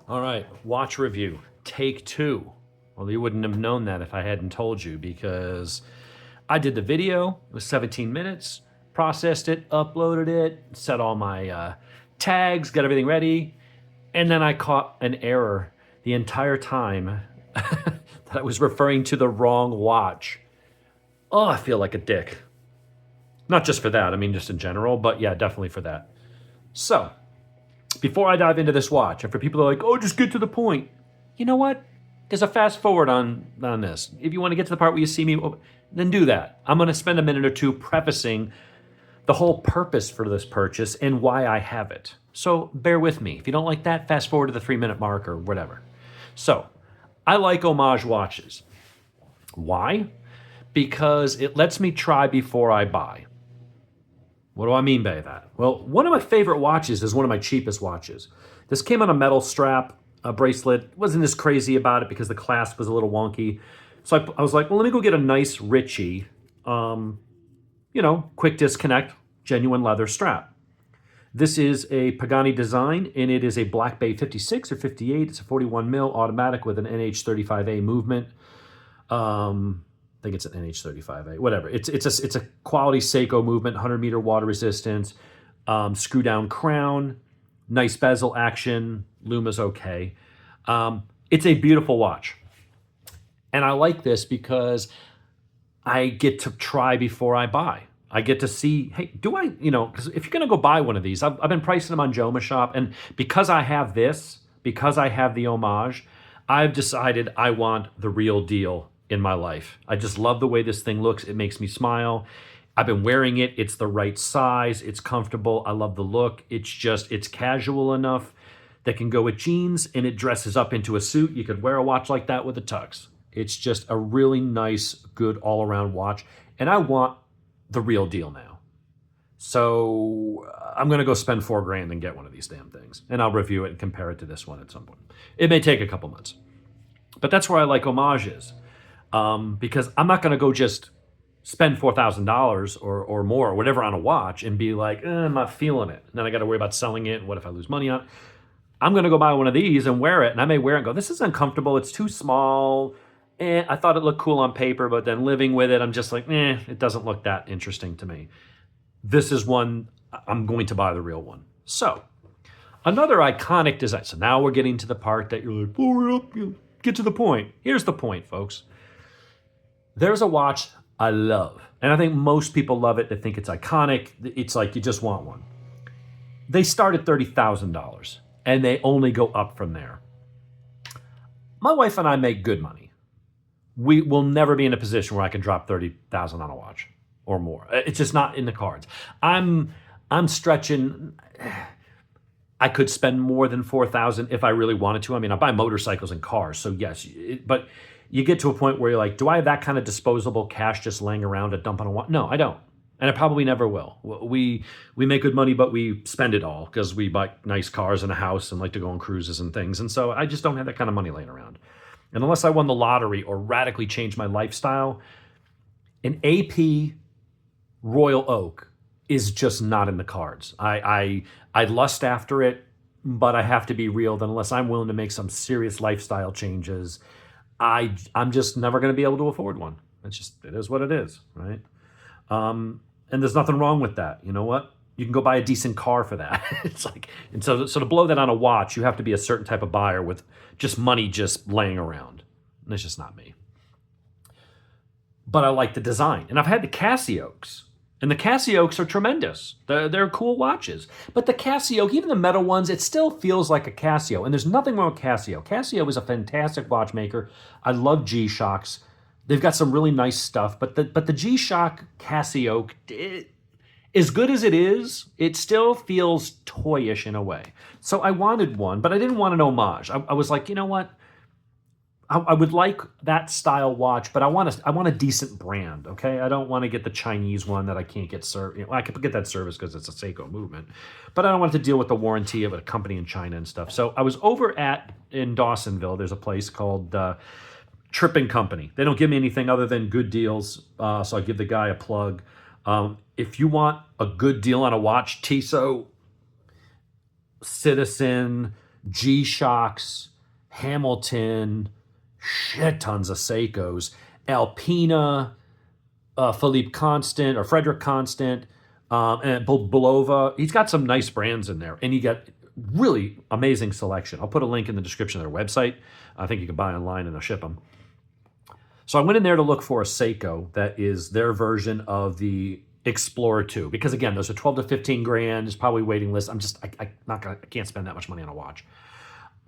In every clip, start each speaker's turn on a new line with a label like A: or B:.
A: All right, watch review, take two. Well, you wouldn't have known that if I hadn't told you because I did the video. It was 17 minutes, processed it, uploaded it, set all my tags, got everything ready, and then I caught an error the entire time that I was referring to the wrong watch. Oh, I feel like a dick. Not just for that, I mean just in general, but yeah, definitely for that. So, before I dive into this watch, and for people that are like, oh, just get to the point. You know what? There's a fast forward on this. If you want to get to the part where you see me, then do that. I'm going to spend a minute or two prefacing the whole purpose for this purchase and why I have it. So bear with me. If you don't like that, fast forward to the 3-minute mark or whatever. So, I like homage watches. Why? Because it lets me try before I buy. What do I mean by that? Well, one of my favorite watches is one of my cheapest watches. This came on a metal strap, a bracelet. Wasn't as crazy about it because the clasp was a little wonky. So I was like, well, let me go get a nice Ritchie, quick disconnect, genuine leather strap. This is a Pagani design, and it is a Black Bay 56 or 58. It's a 41 mil automatic with an NH35A movement. I think it's an NH35A, whatever. It's a quality Seiko movement, 100-meter water resistance, screw down crown, nice bezel action, luma's okay. It's a beautiful watch. And I like this because I get to try before I buy. I get to see, hey, do I, because if you're going to go buy one of these, I've been pricing them on Joma Shop. And because I have this, because I have the homage, I've decided I want the real deal in my life. I just love the way this thing looks. It makes me smile. I've been wearing it. It's the right size. It's comfortable. I love the look. It's casual enough that can go with jeans, and it dresses up into a suit. You could wear a watch like that with a tux. It's just a really nice, good all-around watch. And I want the real deal now. So I'm going to go spend $4,000 and get one of these damn things. And I'll review it and compare it to this one at some point. It may take a couple months. But that's where I like homages. Because I'm not going to go just spend $4,000 or more or whatever on a watch and be like, I'm not feeling it. And then I got to worry about selling it. And what if I lose money on it? I'm going to go buy one of these and wear it. And I may wear it and go, this is uncomfortable. It's too small. I thought it looked cool on paper, but then living with it, I'm just like, it doesn't look that interesting to me. This is one, I'm going to buy the real one. So, another iconic design. So now we're getting to the part that you're like, oh, get to the point. Here's the point, folks. There's a watch I love, and I think most people love it. They think it's iconic. It's like you just want one. They start at $30,000, and they only go up from there. My wife and I make good money. We will never be in a position where I can drop $30,000 on a watch or more. It's just not in the cards. I'm stretching. I could spend more than $4,000 if I really wanted to. I mean, I buy motorcycles and cars, so yes, but you get to a point where you're like, do I have that kind of disposable cash just laying around to dump on a watch? No, I don't. And I probably never will. We make good money, but we spend it all because we buy nice cars and a house and like to go on cruises and things. And so I just don't have that kind of money laying around. And unless I won the lottery or radically changed my lifestyle, an AP Royal Oak is just not in the cards. I lust after it, but I have to be real that unless I'm willing to make some serious lifestyle changes, I'm just never going to be able to afford one. It is what it is, right? And there's nothing wrong with that. You know what? You can go buy a decent car for that. It's like, and so to blow that on a watch, you have to be a certain type of buyer with just money just laying around. And it's just not me. But I like the design. And I've had the Casios. And the Casios are tremendous. They're cool watches. But the Casio, even the metal ones, it still feels like a Casio. And there's nothing wrong with Casio. Casio is a fantastic watchmaker. I love G-Shocks. They've got some really nice stuff. But the G-Shock Casio, as good as it is, it still feels toyish in a way. So I wanted one, but I didn't want an homage. I was like, you know what? I would like that style watch, but I want a decent brand, okay? I don't want to get the Chinese one that I can't get service. I could get that service because it's a Seiko movement, but I don't want to deal with the warranty of a company in China and stuff. So I was over in Dawsonville. There's a place called Tripping Company. They don't give me anything other than good deals, so I give the guy a plug. If you want a good deal on a watch, Tissot, Citizen, G-Shocks, Hamilton, shit tons of Seikos, Alpina, Philippe Constant or Frederick Constant, and Bulova. He's got some nice brands in there, and you got really amazing selection. I'll put a link in the description of their website. I think you can buy online and they'll ship them. So I went in there to look for a Seiko that is their version of the Explorer 2, because again, those are 12 to 15 grand. There's probably waiting list. I can't spend that much money on a watch.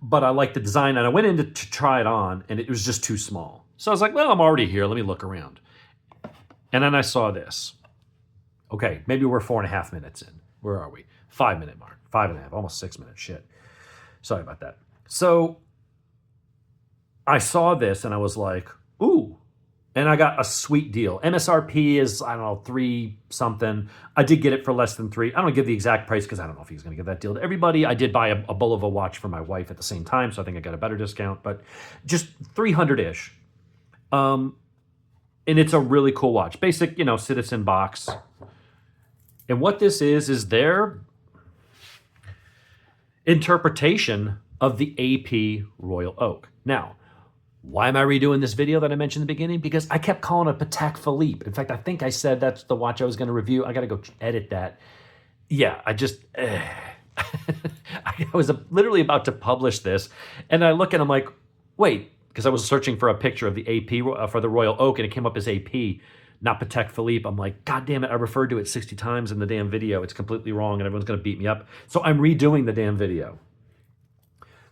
A: But I like the design, and I went in to try it on, and it was just too small. So I was like, well, I'm already here. Let me look around. And then I saw this. Okay, maybe we're 4.5 minutes in. Where are we? 5 minute mark. 5.5, almost 6 minutes. Shit. Sorry about that. So I saw this and I was like, ooh. And I got a sweet deal. MSRP is, I don't know, 3 something. I did get it for less than 3. I don't give the exact price because I don't know if he's going to give that deal to everybody. I did buy a Bulova watch for my wife at the same time, so I think I got a better discount, but just 300-ish. And it's a really cool watch. Basic, Citizen box. And what this is their interpretation of the AP Royal Oak. Now, why am I redoing this video that I mentioned in the beginning? Because I kept calling it Patek Philippe. In fact, I think I said that's the watch I was going to review. I got to go edit that. Yeah, I was literally about to publish this, and I look and I'm like, wait, because I was searching for a picture of the AP for the Royal Oak, and it came up as AP, not Patek Philippe. I'm like, God damn it, I referred to it 60 times in the damn video. It's completely wrong, and everyone's going to beat me up. So I'm redoing the damn video.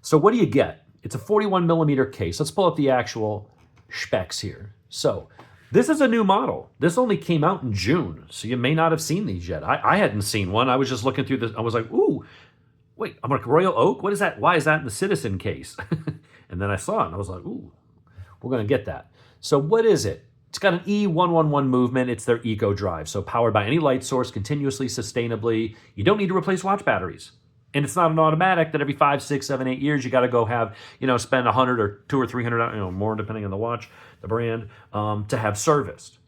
A: So what do you get? It's a 41 millimeter case. Let's pull up the actual specs here. So this is a new model. This only came out in June, so you may not have seen these yet. I hadn't seen one. I was just looking through this. I was like, ooh, wait, I'm like, Royal Oak? What is that? Why is that in the Citizen case? And then I saw it, and I was like, ooh, we're going to get that. So what is it? It's got an E111 movement. It's their Eco Drive, so powered by any light source, continuously, sustainably. You don't need to replace watch batteries. And it's not an automatic that every 5, 6, 7, 8 years you got to go have, spend 100 or 200 or 300, more depending on the watch, the brand, to have serviced.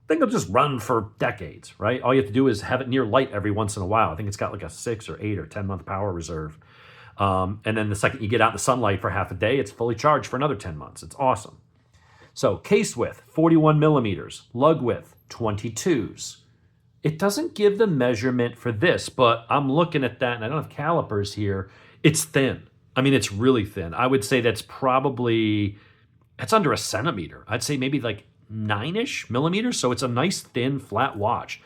A: I think it'll just run for decades, right? All you have to do is have it near light every once in a while. I think it's got like a 6 or 8 or 10 month power reserve. And then the second you get out in the sunlight for half a day, it's fully charged for another 10 months. It's awesome. So case width, 41 millimeters, lug width, 22s. It doesn't give the measurement for this, but I'm looking at that, and I don't have calipers here. It's thin. I mean, it's really thin. I would say that's under a centimeter. I'd say maybe like 9-ish millimeters. So it's a nice, thin, flat watch,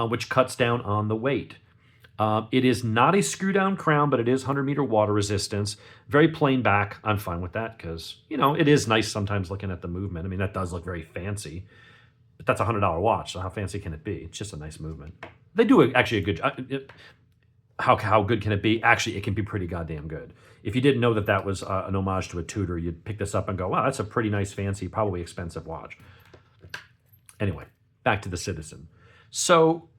A: which cuts down on the weight. It is not a screw-down crown, but it is 100-meter water resistance. Very plain back. I'm fine with that because, it is nice sometimes looking at the movement. I mean, that does look very fancy. But that's a $100 watch, so how fancy can it be? It's just a nice movement. They do actually a good... How good can it be? Actually, it can be pretty goddamn good. If you didn't know that was an homage to a Tudor, you'd pick this up and go, wow, that's a pretty nice, fancy, probably expensive watch. Anyway, back to the Citizen. So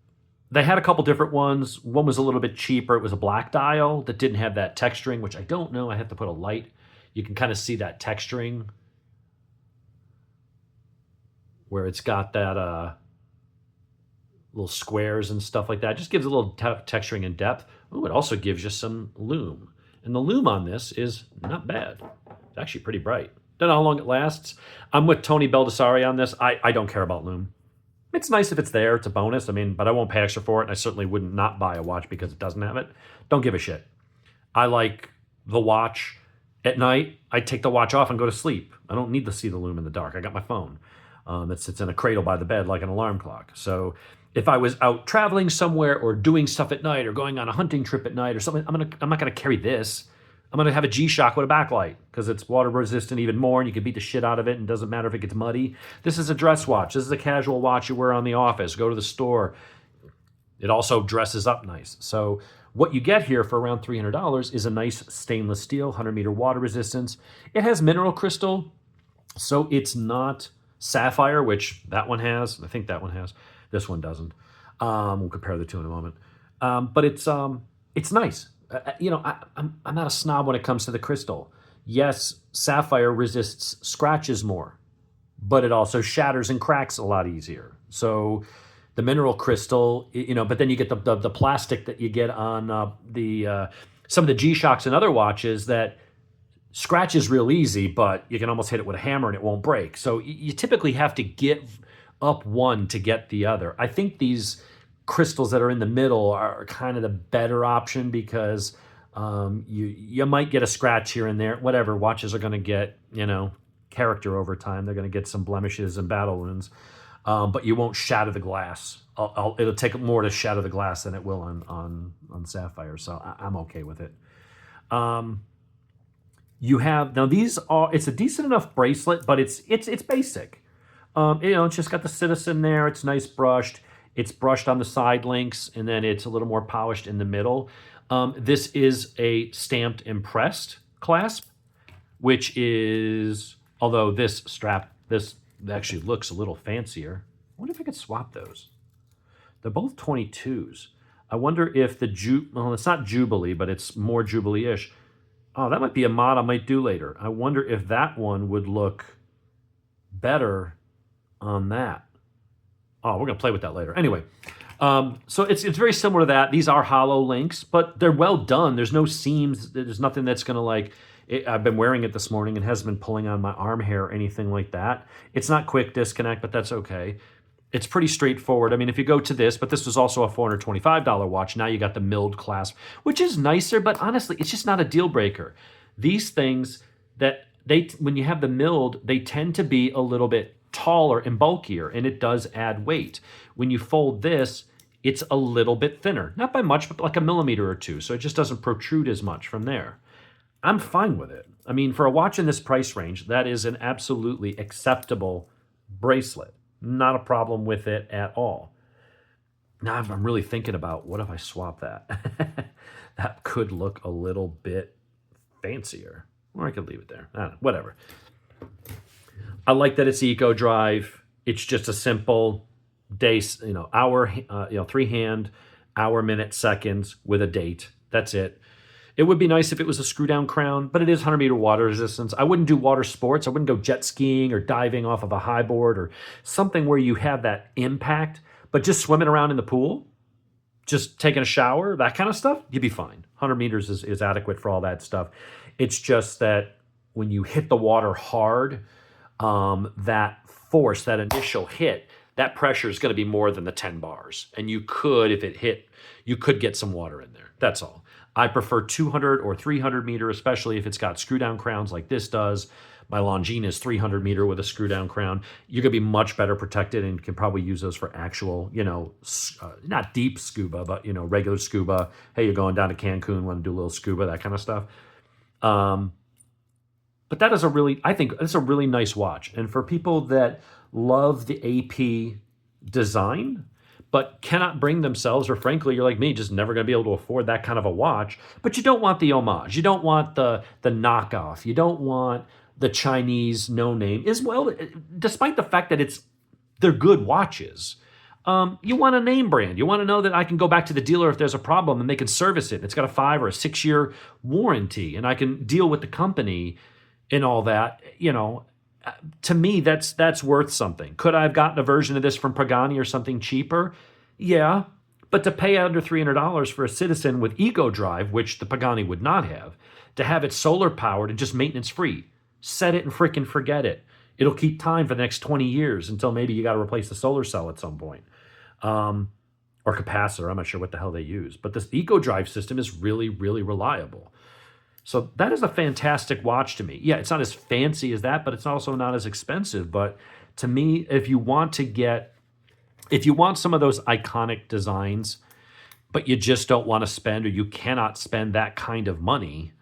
A: they had a couple different ones. One was a little bit cheaper. It was a black dial that didn't have that texturing, which I don't know. I have to put a light. You can kind of see that texturing where it's got that little squares and stuff like that. It just gives a little texturing and depth. Ooh, it also gives you some lume. And the lume on this is not bad. It's actually pretty bright. Don't know how long it lasts. I'm with Tony Baldessari on this. I don't care about lume. It's nice if it's there. It's a bonus. I mean, but I won't pay extra for it. And I certainly wouldn't not buy a watch because it doesn't have it. Don't give a shit. I like the watch. At night, I take the watch off and go to sleep. I don't need to see the lume in the dark. I got my phone. That sits in a cradle by the bed like an alarm clock. So if I was out traveling somewhere or doing stuff at night or going on a hunting trip at night or something, I'm not going to carry this. I'm going to have a G-Shock with a backlight because it's water resistant even more, and you can beat the shit out of it, and it doesn't matter if it gets muddy. This is a dress watch. This is a casual watch you wear on the office, go to the store. It also dresses up nice. So what you get here for around $300 is a nice stainless steel, 100-meter water resistance. It has mineral crystal, so it's not sapphire, which that one has. I think that one has. This one doesn't. We'll compare the two in a moment. But it's nice. I'm not a snob when it comes to the crystal. Yes, sapphire resists scratches more, but it also shatters and cracks a lot easier. So the mineral crystal, but then you get the plastic that you get on the some of the G-Shocks and other watches that scratch is real easy, but you can almost hit it with a hammer and it won't break. So you typically have to give up one to get the other. I think these crystals that are in the middle are kind of the better option because you might get a scratch here and there. Whatever, watches are going to get, character over time. They're going to get some blemishes and battle wounds, but you won't shatter the glass. It'll take more to shatter the glass than it will on sapphire. So I'm okay with it. You have now these are it's a decent enough bracelet, but it's basic. It's just got the citizen there. It's nice brushed. It's brushed on the side links, and then it's a little more polished in the middle. This is a stamped impressed clasp, which is, although this actually looks a little fancier. I wonder if I could swap those. They're both 22s. I wonder if it's not Jubilee, but it's more Jubilee-ish. Oh, that might be a mod I might do later. I wonder if that one would look better on that. Oh, we're going to play with that later. Anyway, so it's very similar to that. These are hollow links, but they're well done. There's no seams. There's nothing that's going to I've been wearing it this morning and hasn't been pulling on my arm hair or anything like that. It's not quick disconnect, but that's okay. It's pretty straightforward. I mean, if you go to this, but this was also a $425 watch. Now you got the milled clasp, which is nicer, but honestly, it's just not a deal breaker. These things when you have the milled, they tend to be a little bit taller and bulkier, and it does add weight. When you fold this, it's a little bit thinner. Not by much, but like a millimeter or two, so it just doesn't protrude as much from there. I'm fine with it. I mean, for a watch in this price range, that is an absolutely acceptable bracelet. Not a problem with it at all. Now I'm really thinking about, what if I swap that? That could look a little bit fancier. Or I could leave it there. I don't know, whatever. I like that it's Eco Drive. It's just a simple day, hour, 3-hand, hour, minute, seconds with a date. That's it. It would be nice if it was a screw down crown, but it is 100-meter water resistance. I wouldn't do water sports. I wouldn't go jet skiing or diving off of a high board or something where you have that impact, but just swimming around in the pool, just taking a shower, that kind of stuff, you'd be fine. 100 meters is adequate for all that stuff. It's just that when you hit the water hard, that force, that initial hit, that pressure is going to be more than the 10 bars. And you could, if it hit, you could get some water in there. That's all. I prefer 200 or 300 meter, especially if it's got screw down crowns like this does. My Longines is 300 meter with a screw down crown. You're going to be much better protected and can probably use those for actual, not deep scuba, but, regular scuba. Hey, you're going down to Cancun, want to do a little scuba, that kind of stuff. But that is I think it's a really nice watch. And for people that love the AP design, but cannot bring themselves, or frankly, you're like me, just never going to be able to afford that kind of a watch. But you don't want the homage. You don't want the knockoff. You don't want the Chinese no-name. As well, despite the fact that they're good watches. You want a name brand. You want to know that I can go back to the dealer if there's a problem and they can service it. It's got a 5 or a 6 year warranty, and I can deal with the company and all that. To me, that's worth something. Could I have gotten a version of this from Pagani or something cheaper? Yeah, but to pay under $300 for a Citizen with Eco Drive, which the Pagani would not have it solar powered and just maintenance free, set it and freaking forget it. It'll keep time for the next 20 years until maybe you got to replace the solar cell at some point. Or capacitor, I'm not sure what the hell they use. But this Eco Drive system is really, really reliable. So that is a fantastic watch to me. Yeah, it's not as fancy as that, but it's also not as expensive. But to me, if you want some of those iconic designs, but you just don't want to spend, or you cannot spend that kind of money,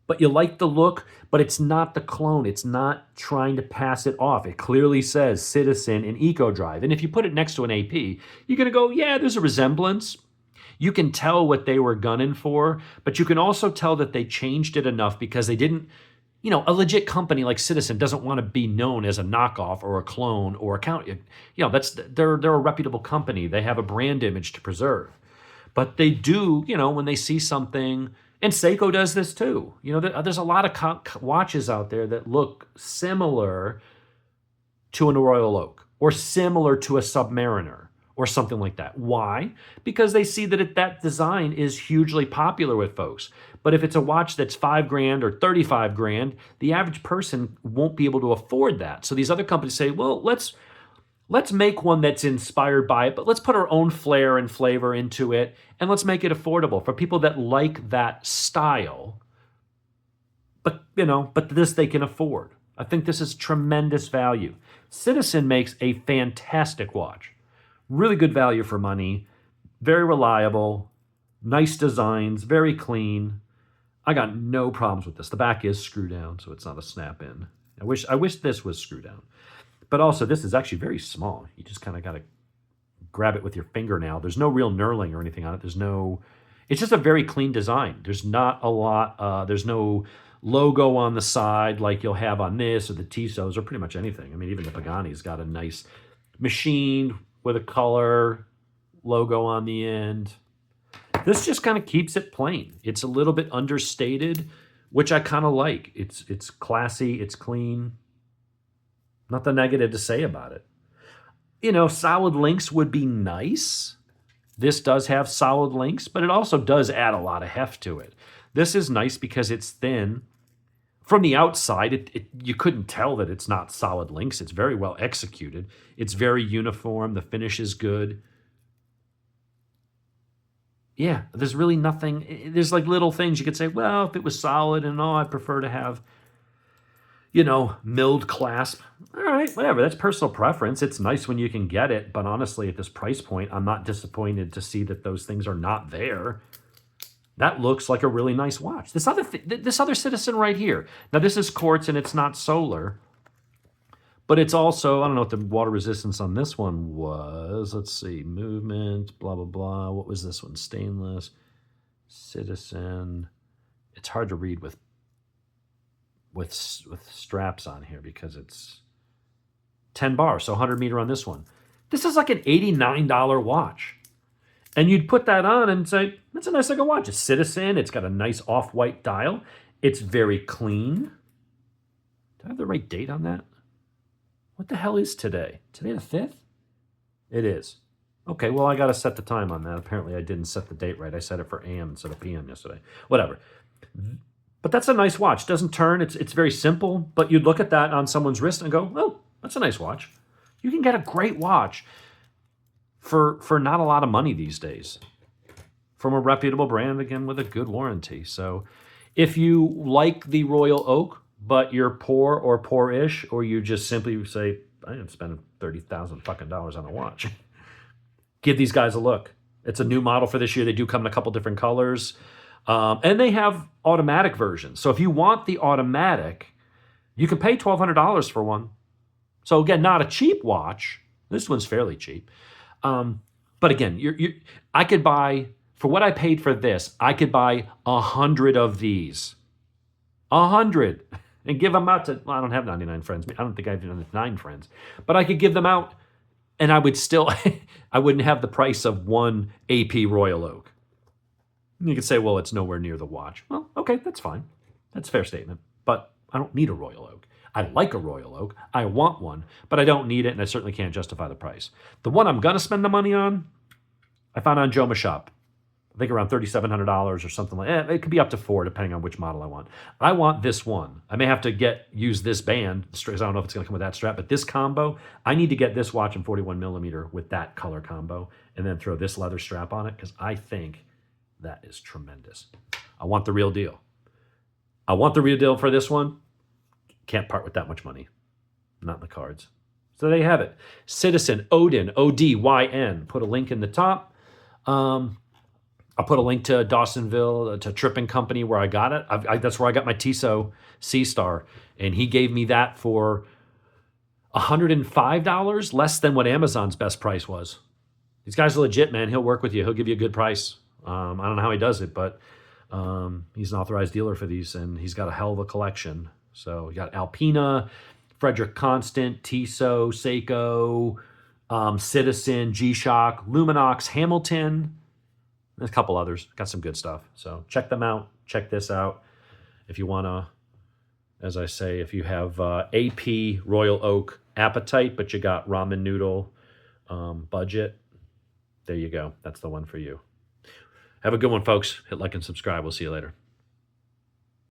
A: but you like the look, but it's not the clone. It's not trying to pass it off. It clearly says Citizen and Eco Drive. And if you put it next to an AP, you're going to go, yeah, there's a resemblance. You can tell what they were gunning for, but you can also tell that they changed it enough because they didn't, a legit company like Citizen doesn't want to be known as a knockoff or a clone or a count. They're a reputable company. They have a brand image to preserve. But they do, when they see something, and Seiko does this too. There's a lot of watches out there that look similar to a Royal Oak or similar to a Submariner or something like that. Why? Because they see that that design is hugely popular with folks. But if it's a watch that's $5 grand or 35 grand, the average person won't be able to afford that. So these other companies say, well, let's make one that's inspired by it, but let's put our own flair and flavor into it, and let's make it affordable for people that like that style. But this they can afford. I think this is tremendous value. Citizen makes a fantastic watch. Really good value for money, very reliable, nice designs, very clean. I got no problems with this. The back is screw down, so it's not a snap in. I wish this was screw down. But also, this is actually very small. You just kind of got to grab it with your fingernail. There's no real knurling or anything on it. It's just a very clean design. There's not a lot, there's no logo on the side like you'll have on this or the Tissot's or pretty much anything. I mean, even the Pagani's got a nice machined with a color logo on the end. This just kind of keeps it plain. It's a little bit understated, which I kind of like. It's classy, it's clean. Nothing negative to say about it. Solid links would be nice. This does have solid links, but it also does add a lot of heft to it. This is nice because it's thin. From the outside, you couldn't tell that it's not solid links. It's very well executed. It's very uniform. The finish is good. Yeah, there's really nothing. There's like little things you could say, well, if it was solid and I'd prefer to have, milled clasp. All right, whatever. That's personal preference. It's nice when you can get it. But honestly, at this price point, I'm not disappointed to see that those things are not there. That looks like a really nice watch. This other Citizen right here. Now, this is quartz and it's not solar. But it's also, I don't know what the water resistance on this one was. Let's see. Movement, blah, blah, blah. What was this one? Stainless. Citizen. It's hard to read with straps on here because it's 10 bar, so 100 meter on this one. This is like an $89 watch. And you'd put that on and say, that's a nice looking watch. It's Citizen. It's got a nice off-white dial. It's very clean. Do I have the right date on that? What the hell is today? Today the 5th? It is. Okay, well, I got to set the time on that. Apparently, I didn't set the date right. I set it for AM instead of PM yesterday. Whatever. But that's a nice watch. Doesn't turn. It's very simple. But you'd look at that on someone's wrist and go, well, that's a nice watch. You can get a great watch for not a lot of money these days from a reputable brand, again, with a good warranty. So if you like the Royal Oak, but you're poor or poor-ish, or you just simply say, I am spending $30,000 fucking dollars on a watch, give these guys a look. It's a new model for this year. They do come in a couple different colors. And they have automatic versions. So if you want the automatic, you can pay $1,200 for one. So again, not a cheap watch. This one's fairly cheap. But again, I could buy, for what I paid for this, I could buy 100 of these. 100. And give them out to, well, I don't have 99 friends. I don't think I have 9 friends. But I could give them out, and I would still, I wouldn't have the price of one AP Royal Oak. You could say, well, it's nowhere near the watch. Well, okay, that's fine. That's a fair statement. But I don't need a Royal Oak. I like a Royal Oak. I want one, but I don't need it, and I certainly can't justify the price. The one I'm going to spend the money on, I found on Joma Shop. I think around $3,700 or something like that. It could be up to $4,000 depending on which model I want. I want this one. I may have to use this band. I don't know if it's going to come with that strap, but this combo, I need to get this watch in 41 millimeter with that color combo and then throw this leather strap on it because I think that is tremendous. I want the real deal. I want the real deal for this one. Can't part with that much money. Not in the cards. So there you have it. Citizen, Odyn, Odyn. Put a link in the top. I'll put a link to Dawsonville, to Tripping Company where I got it. That's where I got my Tissot C-Star. And he gave me that for $105, less than what Amazon's best price was. These guys are legit, man. He'll work with you. He'll give you a good price. I don't know how he does it, but he's an authorized dealer for these, and he's got a hell of a collection. So you got Alpina, Frederick Constant, Tissot, Seiko, Citizen, G-Shock, Luminox, Hamilton. There's a couple others. Got some good stuff. So check them out. Check this out. If you want to, as I say, if you have AP Royal Oak appetite, but you got ramen noodle budget, There you go. That's the one for you. Have a good one, folks. Hit like and subscribe. We'll see you later.